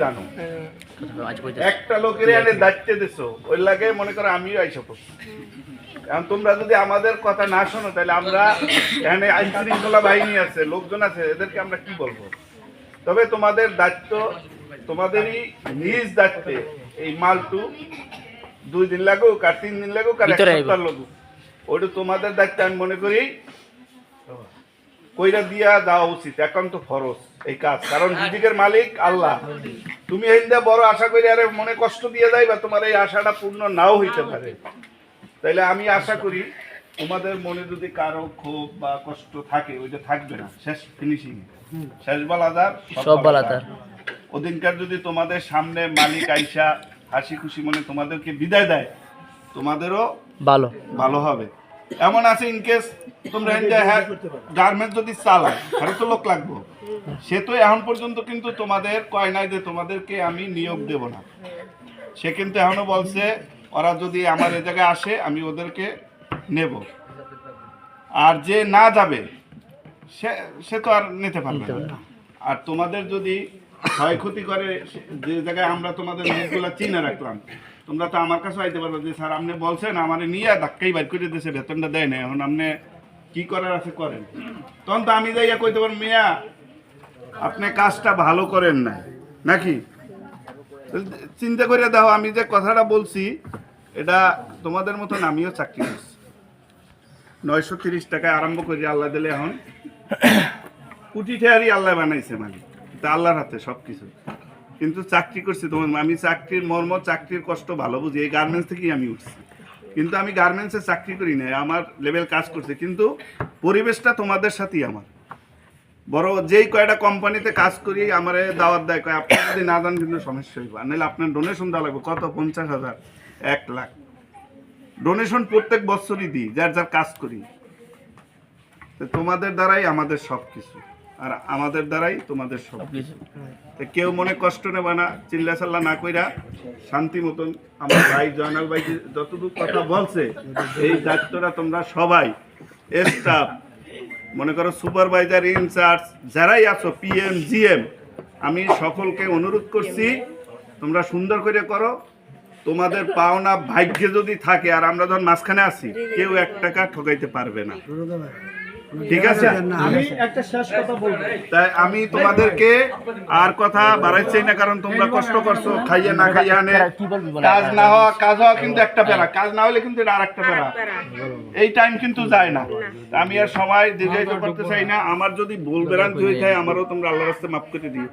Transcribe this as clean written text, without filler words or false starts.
জানো একটা লোকের এনে দায়িত্ব দিছো ওই লাগে মনে করো আমিও আইসা পড়ছি। এখন তোমরা যদি আমাদের কথা না শোনো তাহলে আমরা এখানে আইন শৃঙ্খলা বাহিনী আছে, লোকজন আছে, এদেরকে আমরা কি বলবো? তবে তোমাদের দায়িত্ব, তোমাদেরই নিজ দায়িত্বে এই মালটু 2 দিন লাগুক আর 3 দিন লাগুক আর 1 সপ্তাহ লাগুক, ওইটা তোমাদের দায়িত্ব আমি মনে করি কইরা দিয়া দেওয়া উচিত, একান্ত ফরজ এই কাজ। কারণ রিজিকের মালিক আল্লাহ। তুমি এই বড় আশা করি আরে মনে কষ্ট দিয়ে যাই বা তোমার এই আশাটা পূর্ণ নাও হইতে পারে। তাইলে আমি আশা করি তোমাদের মনে যদি কারো ক্ষোভ বা কষ্ট থাকে ওইটা থাকবে না, শেষ ফিনিশিং, শেষ বালাদার সব বালাদার। ওদিনকার যদি তোমাদের সামনে মালিক আইসা হাসি খুশি মনে তোমাদেরকে বিদায় দেয়, তোমাদেরও ভালো ভালো হবে। এমন আছে ইনকেস তোমরা গার্মেন্টস যদি চালায় তাহলে তো লোক লাগবে, সে তো এখন পর্যন্ত কিন্তু তোমাদের কয় নাই যে তোমাদেরকে আমি নিয়োগ দেব না। সে কিন্তু এখনো বলছে ওরা যদি আমার এ জায়গায় আসে আমি ওদেরকে নেব, আর যে না যাবে সে তো আর নিতে পারবে না। আর তোমাদের যদি ক্ষয়ক্ষতি করে, যে জায়গায় আমরা তোমাদের মুখগুলো চিনে রাখলাম, তোমরা তো আমার কাছে আইতে পারবে যে স্যার আপনি বলছেন আমার নিয়ে ধাক্কাই বাইর করে দিয়েছে, বেতনটা দেয় না, এখন আপনি কি করার আছে করেন। তখন তো আমি যাইয়া কইতে পারবো মিয়া আপনি কাজটা ভালো করেন না নাকি। চিন্তা করে দাও, আমি যে কথাটা বলছি এটা তোমাদের মতন আমিও চাকরি করছি, 930 টাকায় আরম্ভ করি, আল্লাহ দিলে এখন কোটি টাকারই আল্লাহ বানাইছে, মানে তা আল্লাহর হাতে সবকিছু। কিন্তু চাকরি করছি তোমার, আমি চাকরির মর্ম, চাকরির কষ্ট ভালো বুঝি। এই গার্মেন্টস থেকেই আমি উঠছি, কিন্তু আমি গার্মেন্টসে চাকরি করি নাই, আমার লেভেল কাজ করছে, কিন্তু পরিবেশটা তোমাদের সাথেই আমার। বড় যেই কয়টা কোম্পানিতে কাজ করি আমার দাওয়াত দেয়, কয় আপনি যদি না জান কিন্তু সমস্যা হইব, আর নাহলে আপনার ডোনেশন দেওয়া লাগবে। কত? 50,000, 1 লাখ ডোনেশন প্রত্যেক বছরই দিই, যার যার কাজ করি। তোমাদের দ্বারাই আমাদের সব কিছু, আর আমাদের দ্বারাই তোমাদের সব কিছু। কেউ মনে কষ্ট নেবে না, চিল্লা চাল্লা না কইরা শান্তি মতন। আমার ভাই জয়নাল ভাই যতটুকু কথা বলছে, এই দায়িত্বটা তোমরা সবাই স্টাফ মনে করো, সুপারভাইজার, ইনচার্জ যারাই আছো, PM, GM, আমি সকলকে অনুরোধ করছি তোমরা সুন্দর করে করো। তোমাদের পাওনা ভাগ্যে যদি থাকে, আর আমরা যখন মাঝখানে আছি, কেউ 1 টাকা ঠকাইতে পারবে না, ঠিক আছে? আমি একটা শেষ কথা বলবো, তাই আমি তোমাদেরকে আর কথা বাড়াইছি না, কারণ তোমরা কষ্ট করছো, খাইয়ে না খাইয়ে আনে কাজ না হওয়া, কাজ হওয়া কিন্তু একটা প্যারা, কাজ না হলে কিন্তু এটা আর একটা প্যারা। এই টাইম কিন্তু যায় না। আমি আর সময় দীর্ঘায়িত করতে চাই না। আমার যদি ভুল ভ্রান্তি হয়ে যায়, আমারও তোমরা আল্লাহর রাস্তায় মাফ করে দিও।